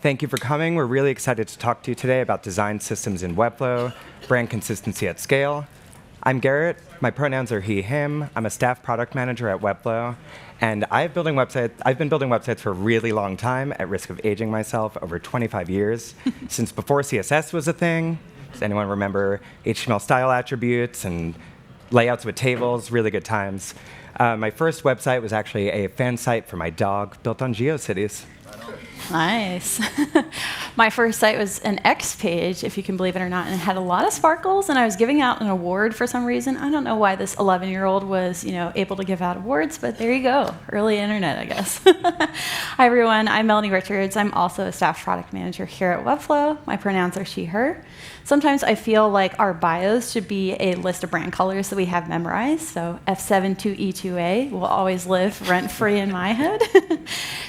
Thank you for coming. We're really excited to talk to you today about design systems in Webflow, brand consistency at scale. I'm Garrett. My pronouns are he, him. I'm a staff product manager at Webflow, and I've been building websites for a really long time, at risk of aging myself, over 25 years, since before CSS was a thing. Does anyone remember HTML style attributes and layouts with tables? Really good times. My first website was actually a fan site for my dog, built on GeoCities. Nice. My first site was an X page, if you can believe it or not, and it had a lot of sparkles, and I was giving out an award for some reason. I don't know why this 11-year-old was, able to give out awards, but there you go. Early internet, I guess. Hi, everyone. I'm Melanie Richards. I'm also a staff product manager here at Webflow. My pronouns are she, her. Sometimes I feel like our bios should be a list of brand colors that we have memorized, so F72E2A will always live rent-free in my head.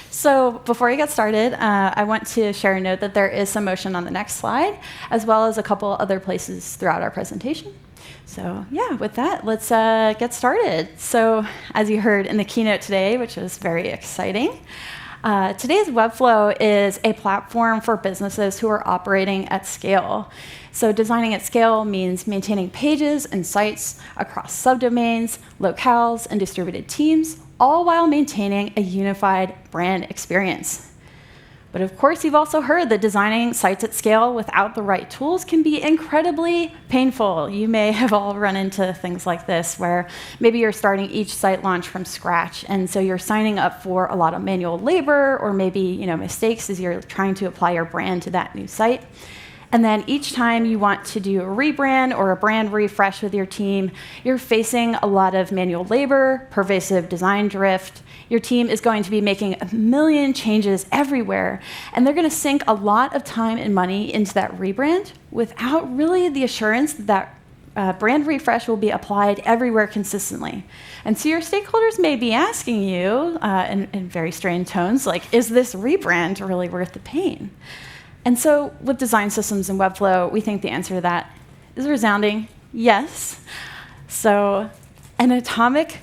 So before we get started, I want to share a note that there is some motion on the next slide, as well as a couple other places throughout our presentation. So yeah, with that, let's get started. So as you heard in the keynote today, which was very exciting, today's Webflow is a platform for businesses who are operating at scale. So designing at scale means maintaining pages and sites across subdomains, locales, and distributed teams, all while maintaining a unified brand experience. But of course, you've also heard that designing sites at scale without the right tools can be incredibly painful. You may have all run into things like this, where maybe you're starting each site launch from scratch, and so you're signing up for a lot of manual labor, or maybe mistakes as you're trying to apply your brand to that new site. And then each time you want to do a rebrand or a brand refresh with your team, you're facing a lot of manual labor, pervasive design drift. Your team is going to be making a million changes everywhere, and they're going to sink a lot of time and money into that rebrand without really the assurance that brand refresh will be applied everywhere consistently. And so your stakeholders may be asking you in very strained tones, like, is this rebrand really worth the pain? And so with design systems and Webflow, we think the answer to that is a resounding yes. So an atomic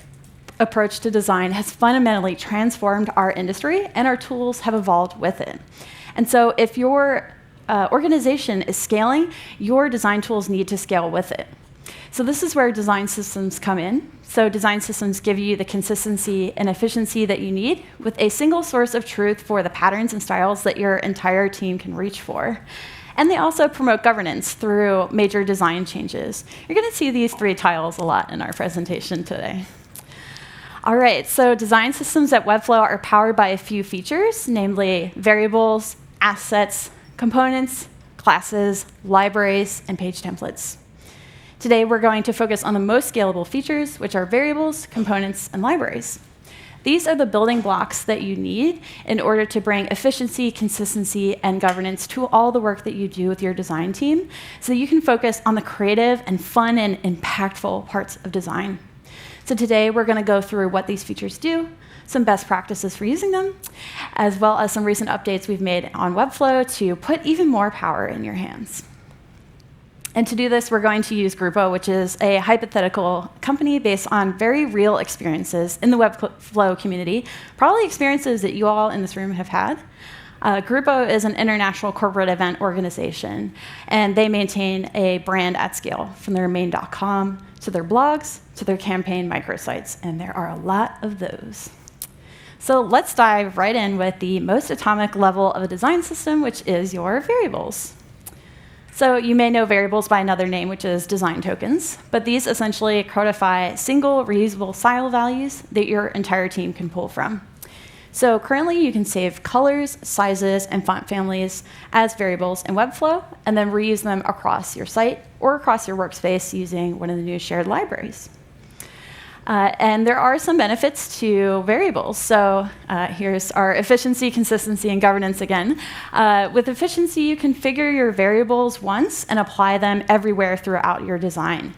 approach to design has fundamentally transformed our industry, and our tools have evolved with it. And so if your organization is scaling, your design tools need to scale with it. So this is where design systems come in. So design systems give you the consistency and efficiency that you need with a single source of truth for the patterns and styles that your entire team can reach for. And they also promote governance through major design changes. You're going to see these three tiles a lot in our presentation today. All right, so design systems at Webflow are powered by a few features, namely variables, assets, components, classes, libraries, and page templates. Today, we're going to focus on the most scalable features, which are variables, components, and libraries. These are the building blocks that you need in order to bring efficiency, consistency, and governance to all the work that you do with your design team, so that you can focus on the creative and fun and impactful parts of design. So today, we're going to go through what these features do, some best practices for using them, as well as some recent updates we've made on Webflow to put even more power in your hands. And to do this, we're going to use Grupo, which is a hypothetical company based on very real experiences in the Webflow community, probably experiences that you all in this room have had. Grupo is an international corporate event organization, and they maintain a brand at scale, from their main.com to their blogs to their campaign microsites, and there are a lot of those. So let's dive right in with the most atomic level of a design system, which is your variables. So you may know variables by another name, which is design tokens, but these essentially codify single reusable style values that your entire team can pull from. So currently you can save colors, sizes, and font families as variables in Webflow, and then reuse them across your site or across your workspace using one of the new shared libraries. And there are some benefits to variables. So here's our efficiency, consistency, and governance again. With efficiency, you configure your variables once and apply them everywhere throughout your design.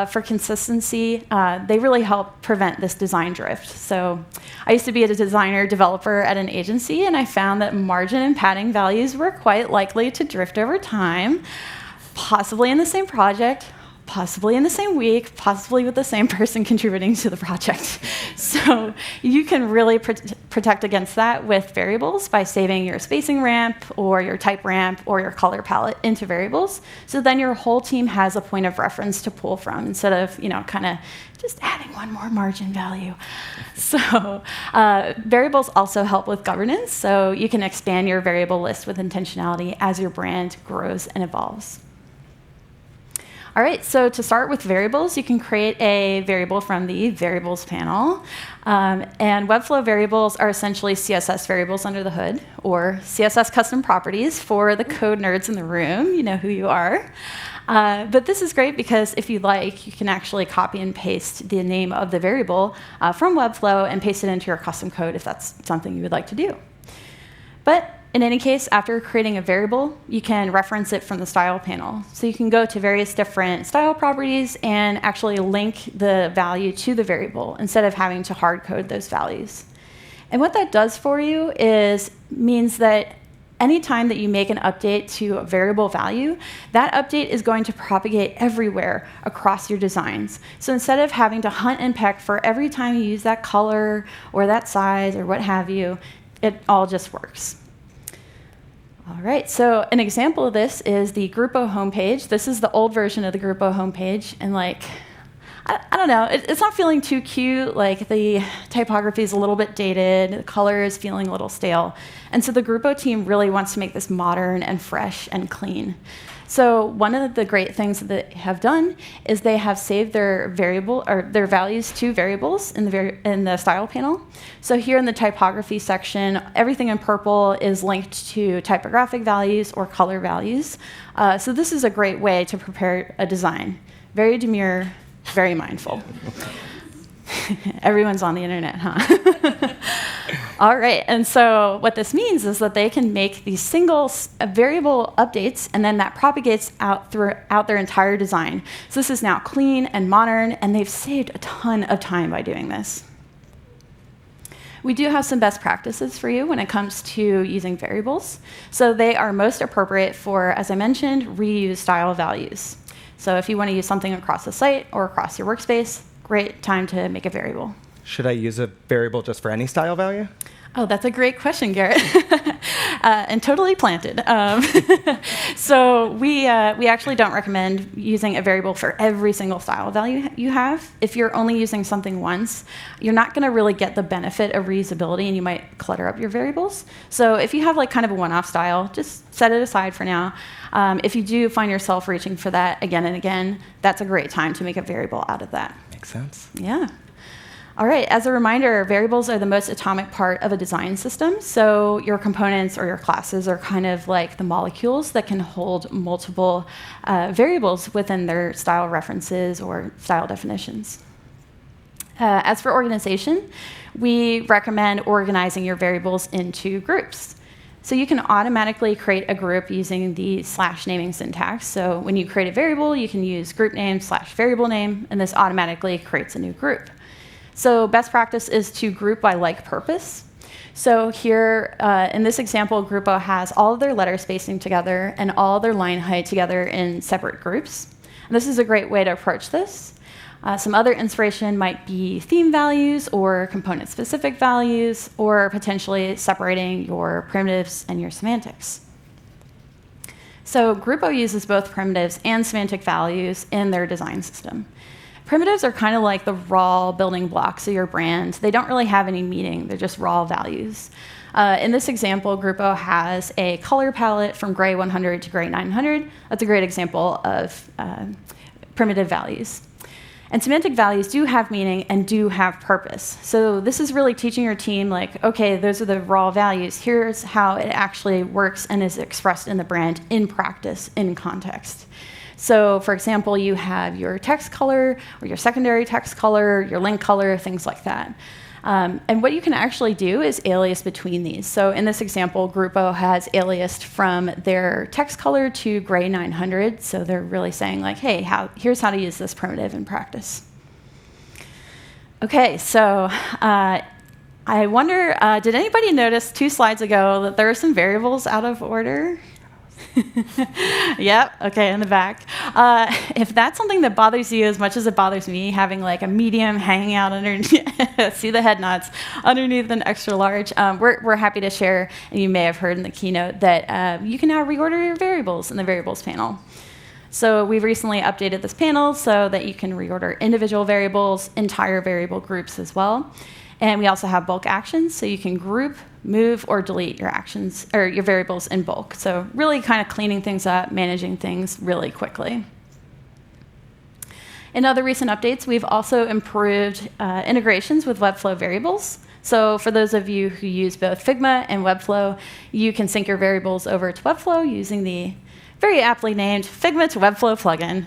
For consistency, they really help prevent this design drift. So I used to be a designer developer at an agency, and I found that margin and padding values were quite likely to drift over time, possibly in the same project, possibly in the same week, possibly with the same person contributing to the project. So you can really protect against that with variables by saving your spacing ramp or your type ramp or your color palette into variables. So then your whole team has a point of reference to pull from instead of, kind of just adding one more margin value. So variables also help with governance. So you can expand your variable list with intentionality as your brand grows and evolves. All right, so to start with variables, you can create a variable from the variables panel. And Webflow variables are essentially CSS variables under the hood, or CSS custom properties for the code nerds in the room. You know who you are. But this is great because if you like, you can actually copy and paste the name of the variable from Webflow and paste it into your custom code if that's something you would like to do. But in any case, after creating a variable, you can reference it from the style panel. So you can go to various different style properties and actually link the value to the variable instead of having to hard code those values. And what that does for you means that anytime that you make an update to a variable value, that update is going to propagate everywhere across your designs. So instead of having to hunt and peck for every time you use that color or that size or what have you, it all just works. All right, so an example of this is the Grupo homepage. This is the old version of the Grupo homepage, and I don't know, it's not feeling too cute. Like the typography is a little bit dated, the color is feeling a little stale. And so the Grupo team really wants to make this modern and fresh and clean. So one of the great things that they have done is they have saved their variable or their values to variables in the style panel. So here in the typography section, everything in purple is linked to typographic values or color values. So this is a great way to prepare a design. Very demure, very mindful. Everyone's on the internet, huh? All right, and so what this means is that they can make these single variable updates, and then that propagates out throughout their entire design. So this is now clean and modern, and they've saved a ton of time by doing this. We do have some best practices for you when it comes to using variables. So they are most appropriate for, as I mentioned, reuse style values. So if you want to use something across the site or across your workspace, great time to make a variable. Should I use a variable just for any style value? Oh, that's a great question, Garrett. And totally planted. So we actually don't recommend using a variable for every single style value you have. If you're only using something once, you're not going to really get the benefit of reusability, and you might clutter up your variables. So if you have kind of a one-off style, just set it aside for now. If you do find yourself reaching for that again and again, that's a great time to make a variable out of that. Makes sense. Yeah. All right, as a reminder, variables are the most atomic part of a design system. So your components or your classes are kind of like the molecules that can hold multiple variables within their style references or style definitions. As for organization, we recommend organizing your variables into groups. So you can automatically create a group using the /naming syntax. So when you create a variable, you can use group name /variable name, and this automatically creates a new group. So best practice is to group by like purpose. So here, in this example, Grupo has all of their letter spacing together and all their line height together in separate groups. And this is a great way to approach this. Some other inspiration might be theme values or component-specific values, or potentially separating your primitives and your semantics. So Grupo uses both primitives and semantic values in their design system. Primitives are kind of like the raw building blocks of your brand. They don't really have any meaning. They're just raw values. In this example, Grupo has a color palette from gray 100 to gray 900. That's a great example of primitive values. And semantic values do have meaning and do have purpose. So this is really teaching your team, okay, those are the raw values. Here's how it actually works and is expressed in the brand in practice, in context. So, for example, you have your text color or your secondary text color, your link color, things like that. And what you can actually do is alias between these. So in this example, Grupo has aliased from their text color to gray 900. So they're really saying hey, here's how to use this primitive in practice. Okay, so I wonder, did anybody notice 2 slides ago that there are some variables out of order? Yep, okay, in the back. If that's something that bothers you as much as it bothers me, having like a medium hanging out underneath, see the head nods, underneath an extra large, we're happy to share, and you may have heard in the keynote, that you can now reorder your variables in the variables panel. So we've recently updated this panel so that you can reorder individual variables, entire variable groups as well. And we also have bulk actions, so you can group, move, or delete your actions or your variables in bulk. So really kind of cleaning things up, managing things really quickly. In other recent updates, we've also improved integrations with Webflow variables. So for those of you who use both Figma and Webflow, you can sync your variables over to Webflow using the very aptly named Figma to Webflow plugin.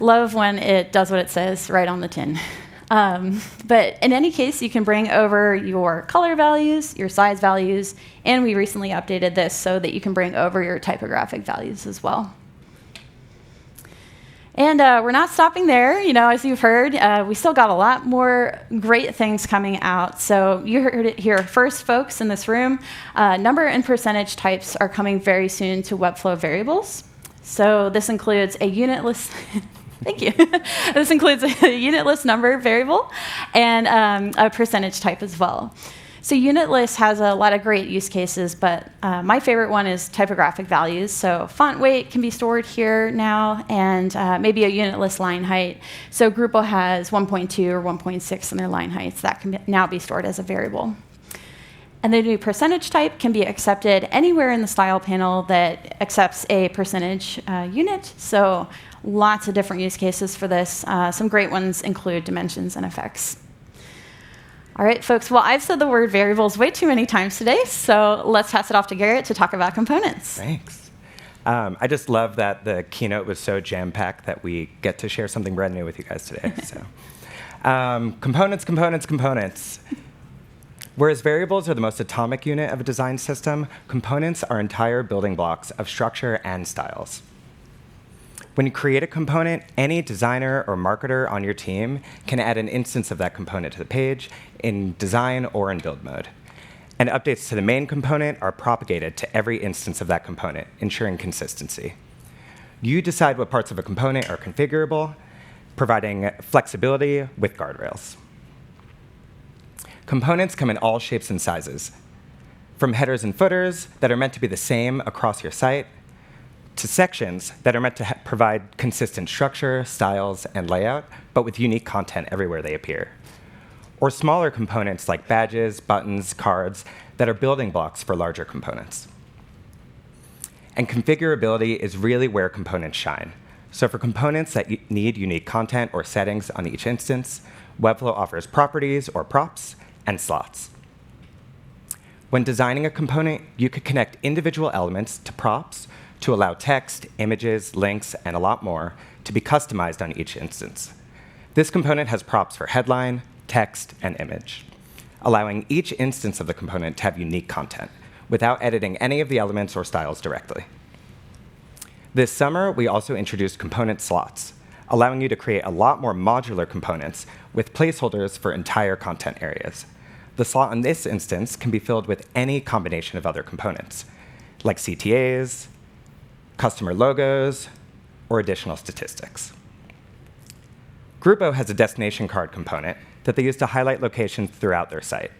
Love when it does what it says right on the tin. But in any case, you can bring over your color values, your size values, and we recently updated this so that you can bring over your typographic values as well. And we're not stopping there. You know, as you've heard, we still got a lot more great things coming out. So you heard it here first, folks, in this room. Number and percentage types are coming very soon to Webflow variables. So this includes a unitless... Thank you. This includes a unitless number variable and a percentage type as well. So unitless has a lot of great use cases, but my favorite one is typographic values. So font weight can be stored here now, and maybe a unitless line height. So Drupal has 1.2 or 1.6 in their line heights. That can now be stored as a variable. And the new percentage type can be accepted anywhere in the style panel that accepts a percentage unit. So lots of different use cases for this. Some great ones include dimensions and effects. All right, folks, well, I've said the word variables way too many times today, so let's pass it off to Garrett to talk about components. Thanks. I just love that the keynote was so jam-packed that we get to share something brand new with you guys today. So, components. Whereas variables are the most atomic unit of a design system, components are entire building blocks of structure and styles. When you create a component, any designer or marketer on your team can add an instance of that component to the page in design or in build mode. And updates to the main component are propagated to every instance of that component, ensuring consistency. You decide what parts of a component are configurable, providing flexibility with guardrails. Components come in all shapes and sizes, from headers and footers that are meant to be the same across your site, to sections that are meant to provide consistent structure, styles, and layout, but with unique content everywhere they appear. Or smaller components like badges, buttons, cards, that are building blocks for larger components. And configurability is really where components shine. So for components that need unique content or settings on each instance, Webflow offers properties or props and slots. When designing a component, you could connect individual elements to props to allow text, images, links, and a lot more to be customized on each instance. This component has props for headline, text, and image, allowing each instance of the component to have unique content without editing any of the elements or styles directly. This summer, we also introduced component slots, allowing you to create a lot more modular components with placeholders for entire content areas. The slot in this instance can be filled with any combination of other components, like CTAs, customer logos, or additional statistics. Grupo has a destination card component that they use to highlight locations throughout their site.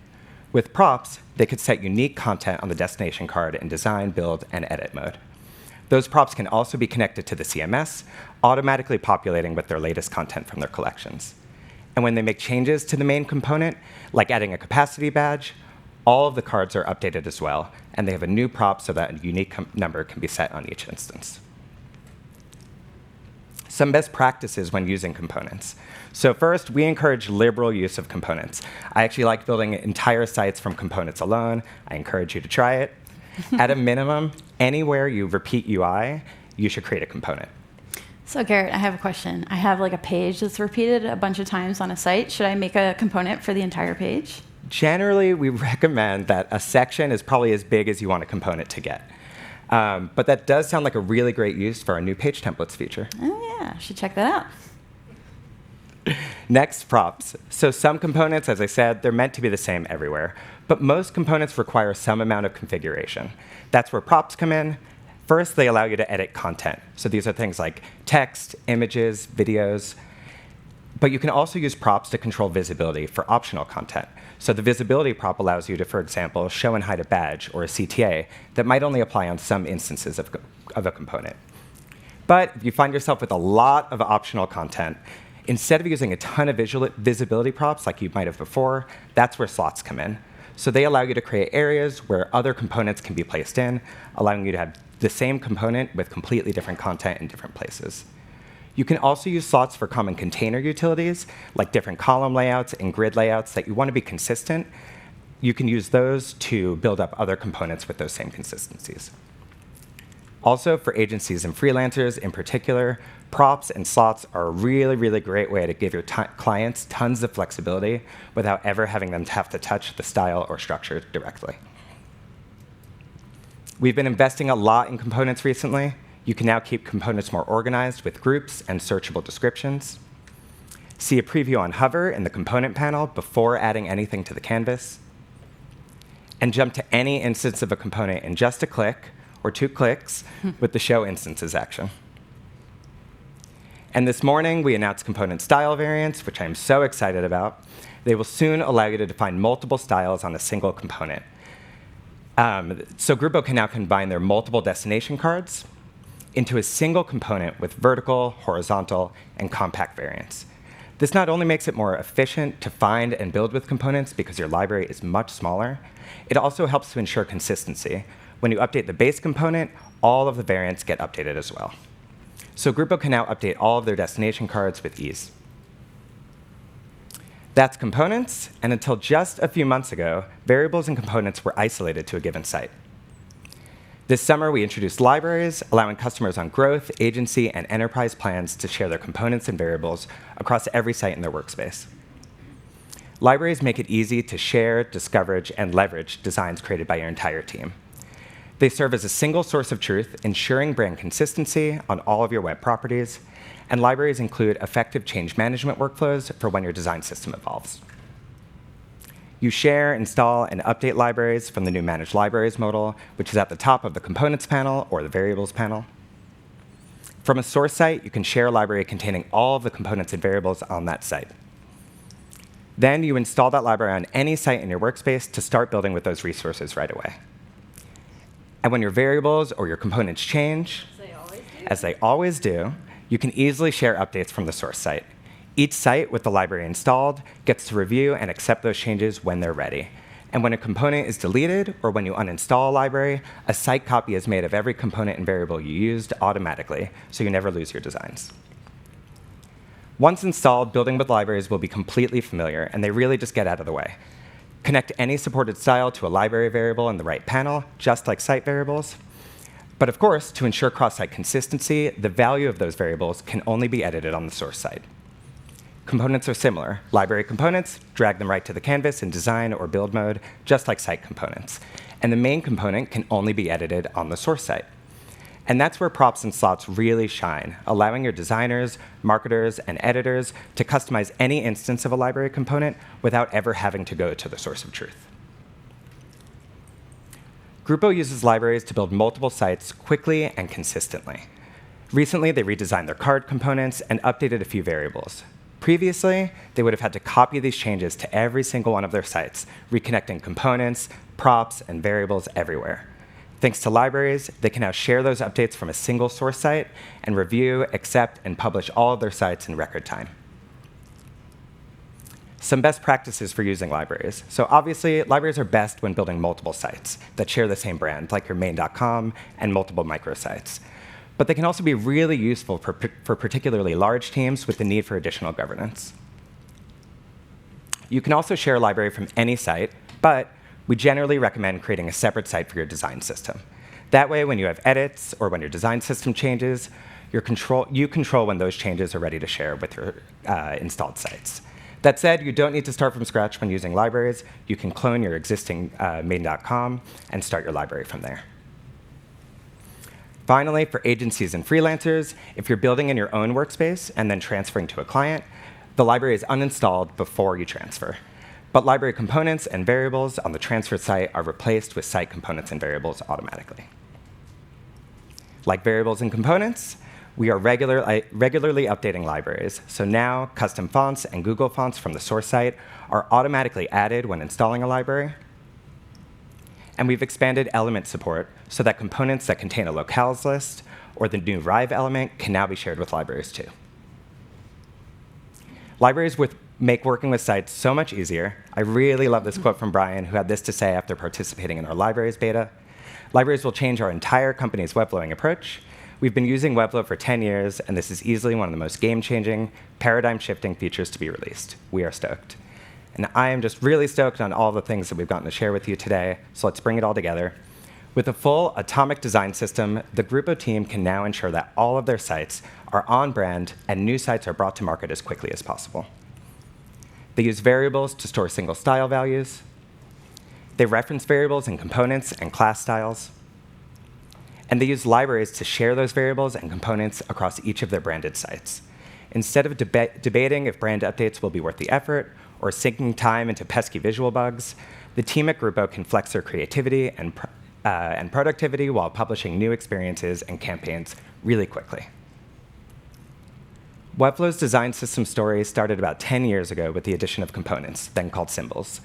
With props, they could set unique content on the destination card in design, build, and edit mode. Those props can also be connected to the CMS, automatically populating with their latest content from their collections. And when they make changes to the main component, like adding a capacity badge, all of the cards are updated as well, and they have a new prop so that a unique number can be set on each instance. Some best practices when using components. So first, we encourage liberal use of components. I actually like building entire sites from components alone. I encourage you to try it. At a minimum, anywhere you repeat UI, you should create a component. So Garrett, I have a question. I have like a page that's repeated a bunch of times on a site. Should I make a component for the entire page? Generally, we recommend that a section is probably as big as you want a component to get. But that does sound like a really great use for our new page templates feature. Oh yeah, I should check that out. Next, props. So some components, as I said, they're meant to be the same everywhere. But most components require some amount of configuration. That's where props come in. First, they allow you to edit content. So these are things like text, images, videos. But you can also use props to control visibility for optional content. So the visibility prop allows you to, for example, show and hide a badge or a CTA that might only apply on some instances of a component. But if you find yourself with a lot of optional content, instead of using a ton of visibility props like you might have before, that's where slots come in. So they allow you to create areas where other components can be placed in, allowing you to have the same component with completely different content in different places. You can also use slots for common container utilities, like different column layouts and grid layouts that you want to be consistent. You can use those to build up other components with those same consistencies. Also, for agencies and freelancers in particular, props and slots are a really, really great way to give your clients tons of flexibility without ever having them have to touch the style or structure directly. We've been investing a lot in components recently. You can now keep components more organized with groups and searchable descriptions. See a preview on Hover in the component panel before adding anything to the canvas. And jump to any instance of a component in just a click or 2 clicks with the Show Instances action. And this morning, we announced component style variants, which I'm so excited about. They will soon allow you to define multiple styles on a single component. So Grupo can now combine their multiple destination cards into a single component with vertical, horizontal, and compact variants. This not only makes it more efficient to find and build with components because your library is much smaller, it also helps to ensure consistency. When you update the base component, all of the variants get updated as well. So Grupo can now update all of their destination cards with ease. That's components, and until just a few months ago, variables and components were isolated to a given site. This summer, we introduced libraries, allowing customers on growth, agency, and enterprise plans to share their components and variables across every site in their workspace. Libraries make it easy to share, discover, and leverage designs created by your entire team. They serve as a single source of truth, ensuring brand consistency on all of your web properties, and libraries include effective change management workflows for when your design system evolves. You share, install, and update libraries from the new Manage Libraries modal, which is at the top of the Components panel or the Variables panel. From a source site, you can share a library containing all of the components and variables on that site. Then you install that library on any site in your workspace to start building with those resources right away. And when your variables or your components change, as they always do, you can easily share updates from the source site. Each site with the library installed gets to review and accept those changes when they're ready. And when a component is deleted or when you uninstall a library, a site copy is made of every component and variable you used automatically, so you never lose your designs. Once installed, building with libraries will be completely familiar, and they really just get out of the way. Connect any supported style to a library variable in the right panel, just like site variables. But of course, to ensure cross-site consistency, the value of those variables can only be edited on the source site. Components are similar. Library components, drag them right to the canvas in design or build mode, just like site components. And the main component can only be edited on the source site. And that's where props and slots really shine, allowing your designers, marketers, and editors to customize any instance of a library component without ever having to go to the source of truth. Grupo uses libraries to build multiple sites quickly and consistently. Recently, they redesigned their card components and updated a few variables. Previously, they would have had to copy these changes to every single one of their sites, reconnecting components, props, and variables everywhere. Thanks to libraries, they can now share those updates from a single source site and review, accept, and publish all of their sites in record time. Some best practices for using libraries. So obviously, libraries are best when building multiple sites that share the same brand, like your main.com and multiple microsites. But they can also be really useful for particularly large teams with the need for additional governance. You can also share a library from any site, but we generally recommend creating a separate site for your design system. That way, when you have edits or when your design system changes, you control when those changes are ready to share with your installed sites. That said, you don't need to start from scratch when using libraries. You can clone your existing main.com and start your library from there. Finally, for agencies and freelancers, if you're building in your own workspace and then transferring to a client, the library is uninstalled before you transfer. But library components and variables on the transfer site are replaced with site components and variables automatically. Like variables and components, we are regularly updating libraries. So now custom fonts and Google fonts from the source site are automatically added when installing a library. And we've expanded element support so that components that contain a locales list or the new Rive element can now be shared with libraries too. Libraries make working with sites so much easier. I really love this quote from Brian, who had this to say after participating in our libraries beta. Libraries will change our entire company's Webflowing approach. We've been using Webflow for 10 years, and this is easily one of the most game-changing, paradigm-shifting features to be released. We are stoked. And I am just really stoked on all the things that we've gotten to share with you today, so let's bring it all together. With a full atomic design system, the Grupo team can now ensure that all of their sites are on brand and new sites are brought to market as quickly as possible. They use variables to store single style values. They reference variables and components and class styles. And they use libraries to share those variables and components across each of their branded sites. Instead of debating if brand updates will be worth the effort or sinking time into pesky visual bugs, the team at Grupo can flex their creativity and productivity while publishing new experiences and campaigns really quickly. Webflow's design system story started about 10 years ago with the addition of components, then called symbols.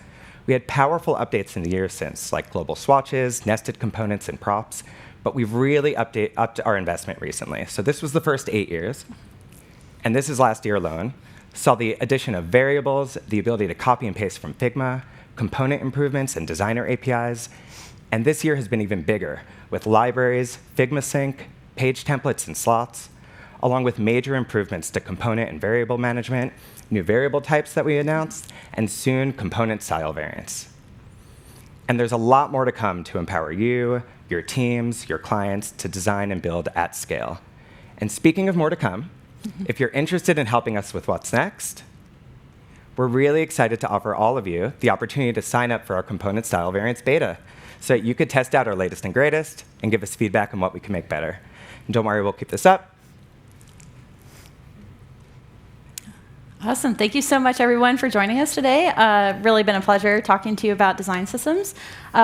We had powerful updates in the years since, like global swatches, nested components, and props, but we've really upped our investment recently. So this was the first 8 years, and this is last year alone. Saw the addition of variables, the ability to copy and paste from Figma, component improvements, and designer APIs. And this year has been even bigger, with libraries, Figma sync, page templates, and slots, along with major improvements to component and variable management, new variable types that we announced, and soon component style variants. And there's a lot more to come to empower you, your teams, your clients to design and build at scale. And speaking of more to come, if you're interested in helping us with what's next, we're really excited to offer all of you the opportunity to sign up for our component style variants beta so that you could test out our latest and greatest and give us feedback on what we can make better. And don't worry, we'll keep this up. Awesome. Thank you so much, everyone, for joining us today. Really been a pleasure talking to you about design systems.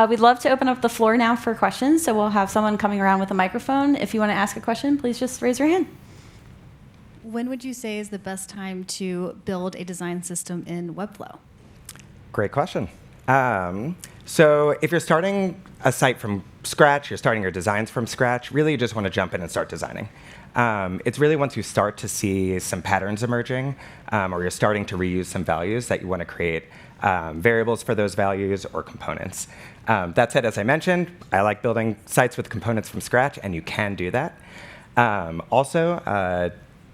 We'd love to open up the floor now for questions, so we'll have someone coming around with a microphone. If you want to ask a question, please just raise your hand. When would you say is the best time to build a design system in Webflow? Great question. So if you're starting a site from scratch, you're starting your designs from scratch, really you just want to jump in and start designing. It's really once you start to see some patterns emerging, or you're starting to reuse some values that you want to create variables for those values or components. That said, as I mentioned, I like building sites with components from scratch, and you can do that.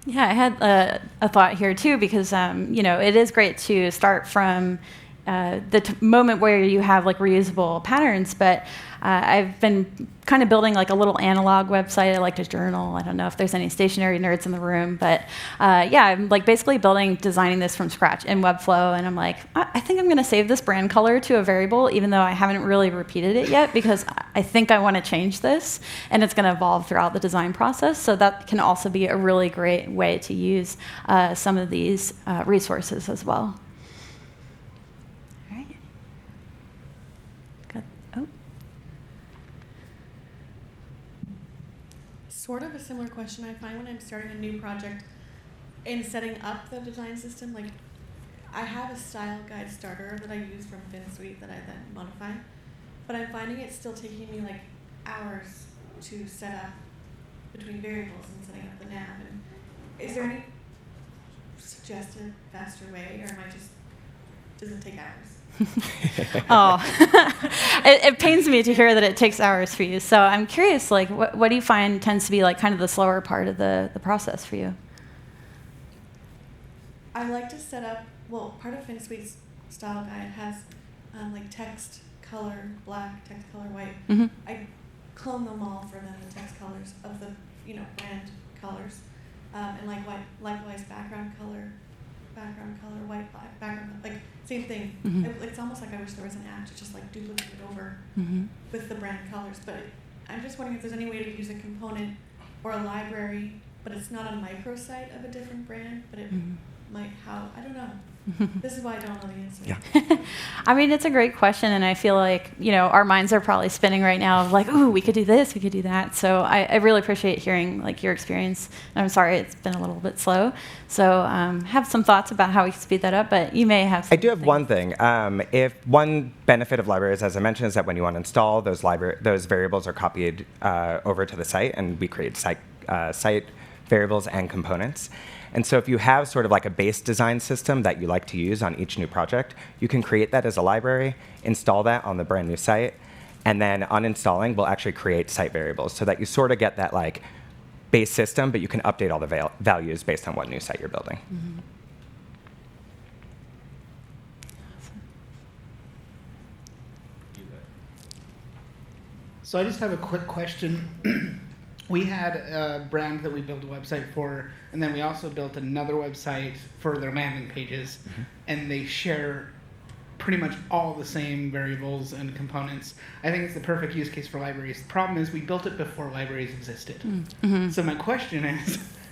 Yeah, I had a thought here too, because it is great to start from the moment where you have like reusable patterns, but I've been kind of building like a little analog website. I like to journal. I don't know if there's any stationary nerds in the room, but I'm like basically designing this from scratch in Webflow, and I'm like, I think I'm going to save this brand color to a variable, even though I haven't really repeated it yet, because I think I want to change this, and it's going to evolve throughout the design process. So that can also be a really great way to use some of these resources as well. Sort of a similar question I find when I'm starting a new project and setting up the design system. Like, I have a style guide starter that I use from FinSuite that I then modify, but I'm finding it's still taking me like hours to set up between variables and setting up the nav. And is there any suggested faster way, or does it take hours? It pains me to hear that it takes hours for you. So I'm curious, like, what do you find tends to be like kind of the slower part of the process for you? I like to set up, part of FinSuite's style guide has like text color black, text color white. Mm-hmm. I clone them all for the text colors of the brand colors, and likewise background color, white, black, background, like same thing. Mm-hmm. It's almost like I wish there was an app to just like duplicate it over with the brand colors. But I'm just wondering if there's any way to use a component or a library, but it's not a microsite of a different brand, but it might I don't know. This is why I don't know the answer. Yeah. I mean, it's a great question, and I feel like, our minds are probably spinning right now of like, ooh, we could do this, we could do that. So I really appreciate hearing like your experience. And I'm sorry it's been a little bit slow. So have some thoughts about how we can speed that up, but you may have I do have one thing. If one benefit of libraries, as I mentioned, is that when you want to install, those variables are copied over to the site, and we create site variables and components. And so if you have sort of like a base design system that you like to use on each new project, you can create that as a library, install that on the brand new site, and then on installing, we'll actually create site variables so that you sort of get that like base system, but you can update all the values based on what new site you're building. Mm-hmm. So I just have a quick question. We had a brand that we built a website for, and then we also built another website for their landing pages, and they share pretty much all the same variables and components. I think it's the perfect use case for libraries. The problem is we built it before libraries existed. Mm-hmm. So my question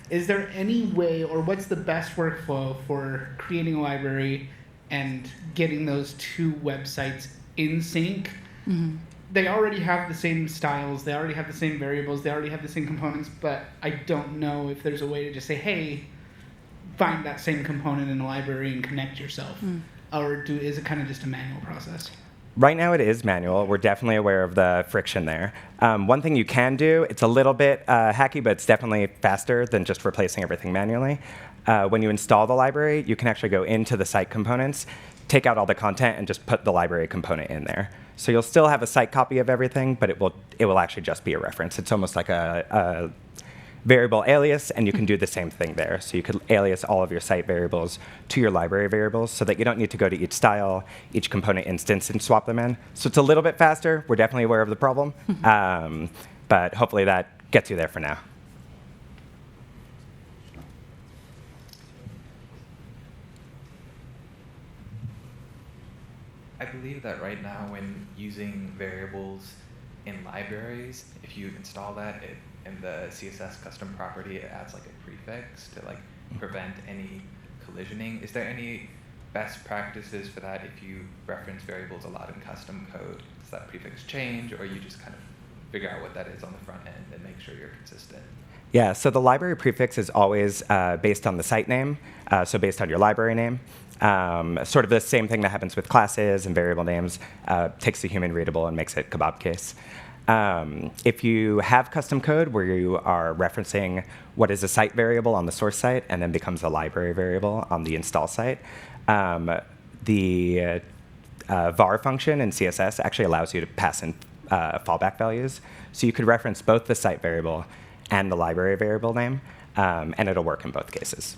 is there any way, or what's the best workflow for creating a library and getting those two websites in sync? Mm-hmm. They already have the same styles, they already have the same variables, they already have the same components, but I don't know if there's a way to just say, hey, find that same component in a library and connect yourself. Or is it kind of just a manual process? Right now it is manual. We're definitely aware of the friction there. One thing you can do, it's a little bit hacky, but it's definitely faster than just replacing everything manually. When you install the library, you can actually go into the site components, take out all the content, and just put the library component in there. So you'll still have a site copy of everything, but it will actually just be a reference. It's almost like a variable alias, and you can do the same thing there. So you could alias all of your site variables to your library variables so that you don't need to go to each style, each component instance, and swap them in. So it's a little bit faster. We're definitely aware of the problem, but hopefully that gets you there for now. I believe that right now when using variables in libraries, if you install that in the CSS custom property, it adds like a prefix to like prevent any collisioning. Is there any best practices for that if you reference variables a lot in custom code? Does that prefix change, or you just kind of figure out what that is on the front end and make sure you're consistent? Yeah, so the library prefix is always based on the site name, so based on your library name. Sort of the same thing that happens with classes and variable names, takes the human readable and makes it kebab case. If you have custom code where you are referencing what is a site variable on the source site and then becomes a library variable on the install site, the var function in CSS actually allows you to pass in fallback values. So you could reference both the site variable and the library variable name, and it'll work in both cases.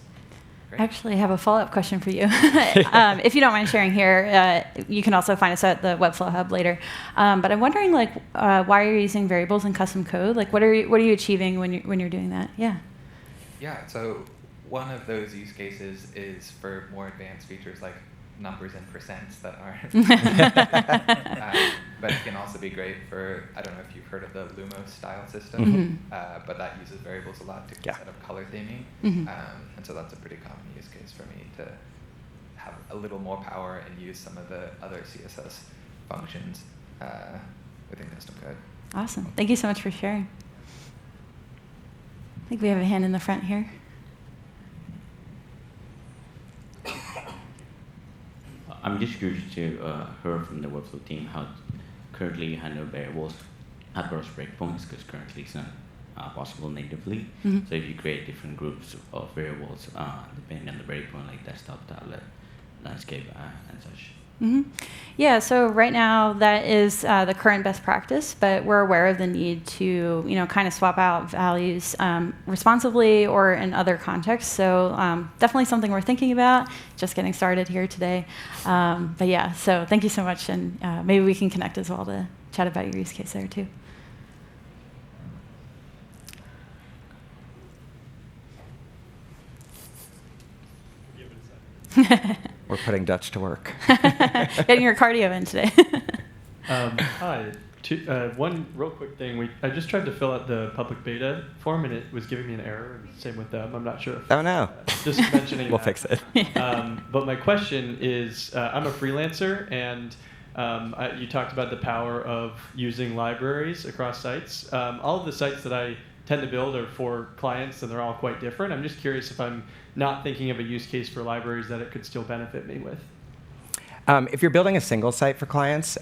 I actually have a follow-up question for you. If you don't mind sharing here, you can also find us at the Webflow Hub later. But I'm wondering, like, why are you using variables in custom code? Like, what are you achieving when you're doing that? Yeah. Yeah. So one of those use cases is for more advanced features like numbers and percents that aren't. But it can also be great for, I don't know if you've heard of the Lumos style system, but that uses variables a lot to set up color theming. And so that's a pretty common use case for me to have a little more power and use some of the other CSS functions within custom code. Awesome. Thank you so much for sharing. I think we have a hand in the front here. I'm just curious to hear from the Webflow team how currently you handle variables at cross breakpoints, because currently it's not possible natively. So if you create different groups of variables depending on the breakpoint, like desktop, tablet, landscape, and such. Yeah, so right now that is the current best practice, but we're aware of the need to, kind of swap out values responsibly or in other contexts. So definitely something we're thinking about, just getting started here today. But yeah, so thank you so much, and maybe we can connect as well to chat about your use case there too. We're putting Dutch to work. Getting your cardio in today. Hi. One real quick thing. I just tried to fill out the public beta form, and it was giving me an error. And same with them. I'm not sure. Oh, no. Just mentioning We'll that. fix it. But my question is, I'm a freelancer, and you talked about the power of using libraries across sites. All of the sites that I tend to build are for clients, and they're all quite different. I'm just curious if I'm not thinking of a use case for libraries that it could still benefit me with. If you're building a single site for clients,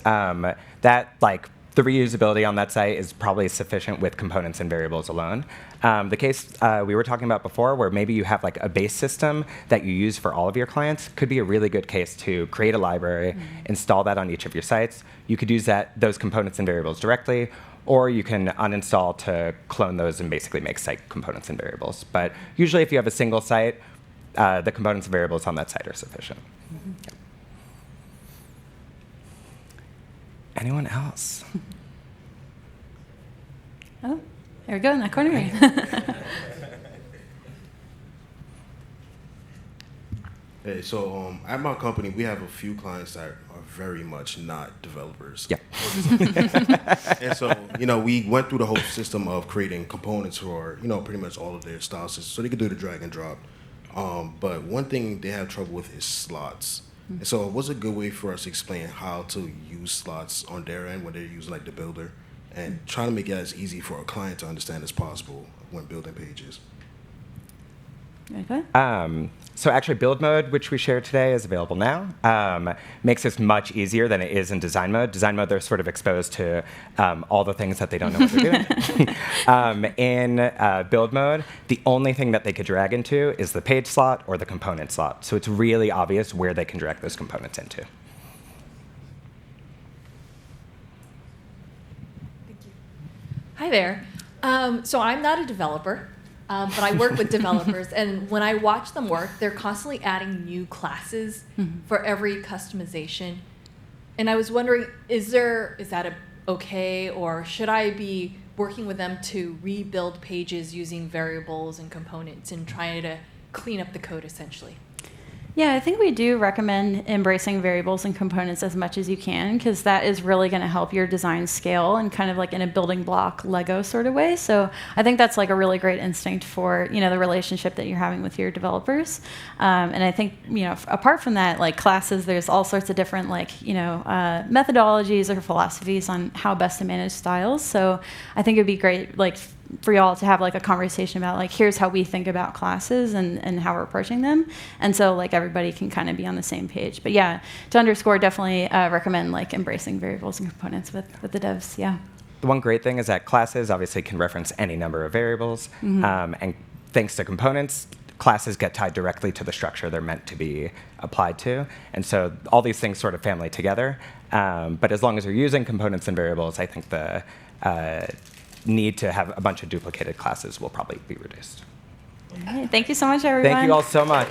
the reusability on that site is probably sufficient with components and variables alone. The case we were talking about before, where maybe you have like a base system that you use for all of your clients, could be a really good case to create a library, install that on each of your sites. You could use those components and variables directly, or you can uninstall to clone those and basically make site components and variables. But usually if you have a single site, the components and variables on that site are sufficient. Yeah. Anyone else? Oh, there we go in that corner. Hey, so at my company, we have a few clients that are very much not developers. Yeah. And so, we went through the whole system of creating components for, pretty much all of their style systems, so they could do the drag and drop. But one thing they have trouble with is slots. And so what's a good way for us to explain how to use slots on their end when they're using like the builder, and try to make it as easy for a client to understand as possible when building pages? Okay. So actually build mode, which we shared today, is available now. Makes this much easier than it is in design mode. Design mode, they're sort of exposed to all the things that they don't know what they're doing. In build mode, the only thing that they could drag into is the page slot or the component slot. So it's really obvious where they can drag those components into. Thank you. Hi there. So I'm not a developer. But I work with developers, and when I watch them work, they're constantly adding new classes for every customization. And I was wondering, is that okay, or should I be working with them to rebuild pages using variables and components and trying to clean up the code essentially? Yeah, I think we do recommend embracing variables and components as much as you can, because that is really going to help your design scale and kind of like in a building block Lego sort of way. So I think that's like a really great instinct for, the relationship that you're having with your developers. And I think, apart from that, like classes, there's all sorts of different methodologies or philosophies on how best to manage styles. So I think it'd be great, for y'all to have like a conversation about here's how we think about classes and how we're approaching them, and so everybody can kind of be on the same page. But yeah, to underscore, definitely recommend embracing variables and components with the devs. Yeah. The one great thing is that classes obviously can reference any number of variables, and thanks to components, classes get tied directly to the structure they're meant to be applied to, and so all these things sort of family together. But as long as you're using components and variables, I think the need to have a bunch of duplicated classes will probably be reduced. All right. Thank you so much, everyone. Thank you all so much.